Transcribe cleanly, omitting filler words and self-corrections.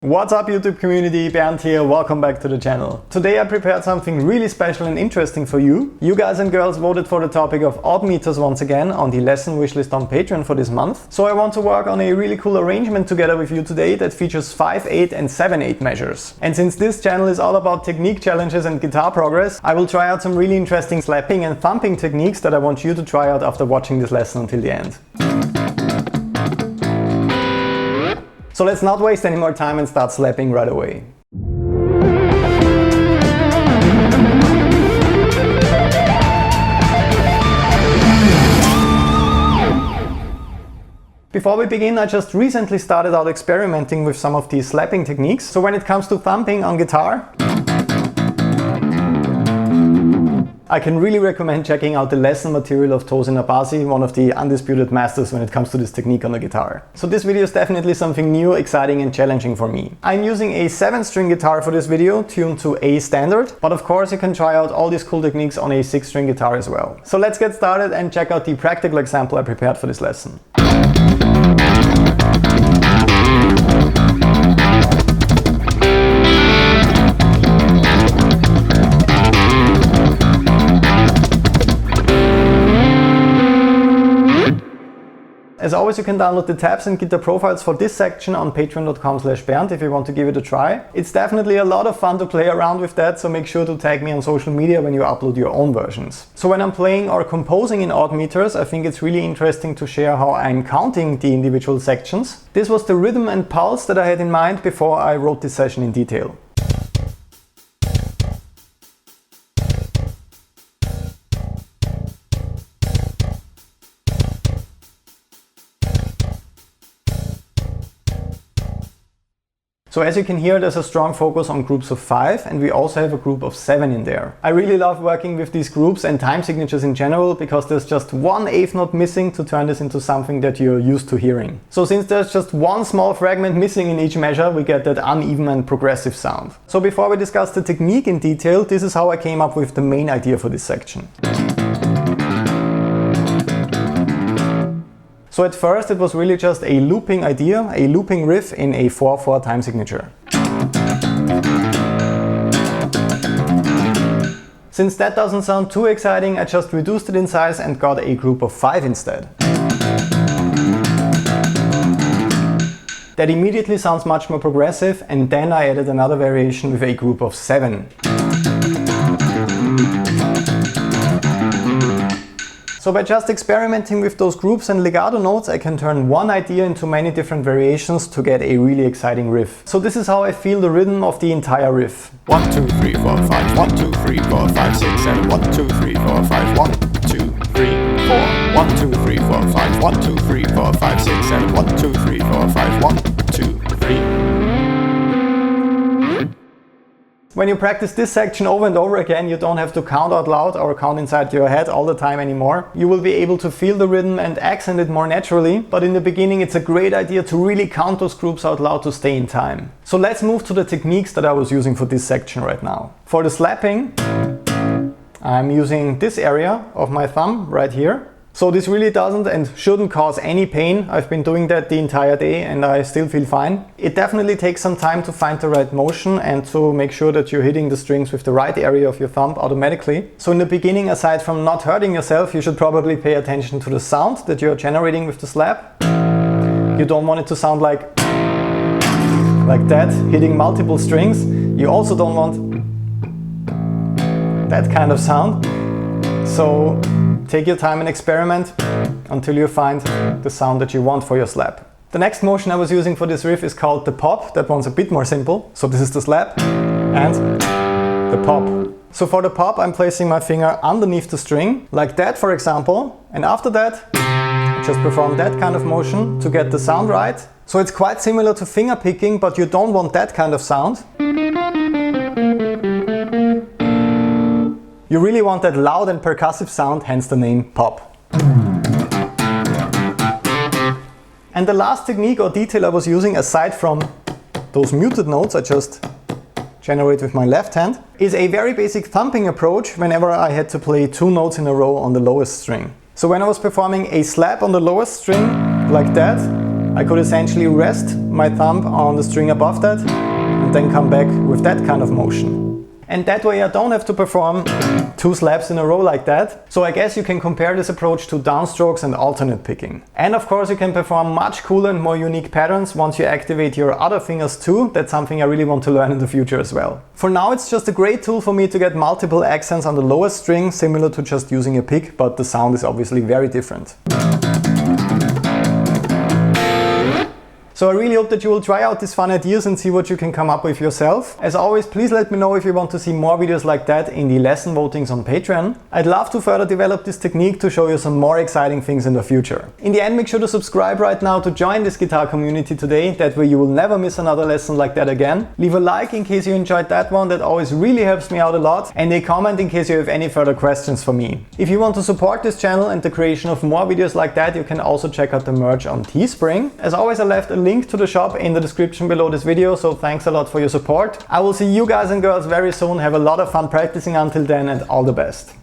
What's up YouTube community, Bernd here, welcome back to the channel. Today I prepared something really special and interesting for you. You guys and girls voted for the topic of odd meters once again on the lesson wishlist on Patreon for this month. So I want to work on a really cool arrangement together with you today that features 5/8 and 7/8 measures. And since this channel is all about technique challenges and guitar progress, I will try out some really interesting slapping and thumping techniques that I want you to try out after watching this lesson until the end. So let's not waste any more time and start slapping right away. Before we begin, I just recently started out experimenting with some of these slapping techniques. So when it comes to thumping on guitar, I can really recommend checking out the lesson material of Tosin Abasi, one of the undisputed masters when it comes to this technique on the guitar. So this video is definitely something new, exciting and challenging for me. I'm using a 7-string guitar for this video, tuned to A standard, but of course you can try out all these cool techniques on a 6-string guitar as well. So let's get started and check out the practical example I prepared for this lesson. As always, you can download the tabs and guitar profiles for this section on patreon.com/Bernd if you want to give it a try. It's definitely a lot of fun to play around with that, so make sure to tag me on social media when you upload your own versions. So when I'm playing or composing in odd meters, I think it's really interesting to share how I'm counting the individual sections. This was the rhythm and pulse that I had in mind before I wrote this session in detail. So as you can hear, there's a strong focus on groups of 5 and we also have a group of 7 in there. I really love working with these groups and time signatures in general because there's just one eighth note missing to turn this into something that you're used to hearing. So since there's just one small fragment missing in each measure, we get that uneven and progressive sound. So before we discuss the technique in detail, this is how I came up with the main idea for this section. So at first it was really just a looping idea, a looping riff in a 4/4 time signature. Since that doesn't sound too exciting, I just reduced it in size and got a group of 5 instead. That immediately sounds much more progressive, and then I added another variation with a group of 7. So by just experimenting with those groups and legato notes, I can turn one idea into many different variations to get a really exciting riff. So this is how I feel the rhythm of the entire riff. 1, 2, 3, 4, 5, 1, 2, 3, 4, 5, 6, 7, 1, 2, 3, 4, 5, 1, 2, 3, 4, 1, 2, 3, 4, 5, 1, 2, 3, 4, 5, 6, 7, 1, 2, 3, 4, 5, 1, 2, 3. When you practice this section over and over again, you don't have to count out loud or count inside your head all the time anymore. You will be able to feel the rhythm and accent it more naturally, but in the beginning it's a great idea to really count those groups out loud to stay in time. So let's move to the techniques that I was using for this section right now. For the slapping, I'm using this area of my thumb right here. So this really doesn't and shouldn't cause any pain. I've been doing that the entire day and I still feel fine. It definitely takes some time to find the right motion and to make sure that you're hitting the strings with the right area of your thumb automatically. So in the beginning, aside from not hurting yourself, you should probably pay attention to the sound that you're generating with the slap. You don't want it to sound like that, hitting multiple strings. You also don't want that kind of sound. So take your time and experiment until you find the sound that you want for your slap. The next motion I was using for this riff is called the pop. That one's a bit more simple. So this is the slap and the pop. So for the pop, I'm placing my finger underneath the string, like that for example. And after that, I just perform that kind of motion to get the sound right. So it's quite similar to finger picking, but you don't want that kind of sound. You really want that loud and percussive sound, hence the name pop. And the last technique or detail I was using, aside from those muted notes I just generate with my left hand, is a very basic thumping approach whenever I had to play 2 notes in a row on the lowest string. So when I was performing a slap on the lowest string like that, I could essentially rest my thumb on the string above that, and then come back with that kind of motion. And that way I don't have to perform 2 slaps in a row like that. So I guess you can compare this approach to downstrokes and alternate picking. And of course you can perform much cooler and more unique patterns once you activate your other fingers too. That's something I really want to learn in the future as well. For now it's just a great tool for me to get multiple accents on the lowest string, similar to just using a pick, but the sound is obviously very different. So I really hope that you will try out these fun ideas and see what you can come up with yourself. As always, please let me know if you want to see more videos like that in the lesson votings on Patreon. I'd love to further develop this technique to show you some more exciting things in the future. In the end, make sure to subscribe right now to join this guitar community today. That way you will never miss another lesson like that again. Leave a like in case you enjoyed that one, that always really helps me out a lot. And a comment in case you have any further questions for me. If you want to support this channel and the creation of more videos like that, you can also check out the merch on Teespring. As always, I left a link to the shop in the description below this video, so thanks a lot for your support. I will see you guys and girls very soon. Have a lot of fun practicing until then, and all the best.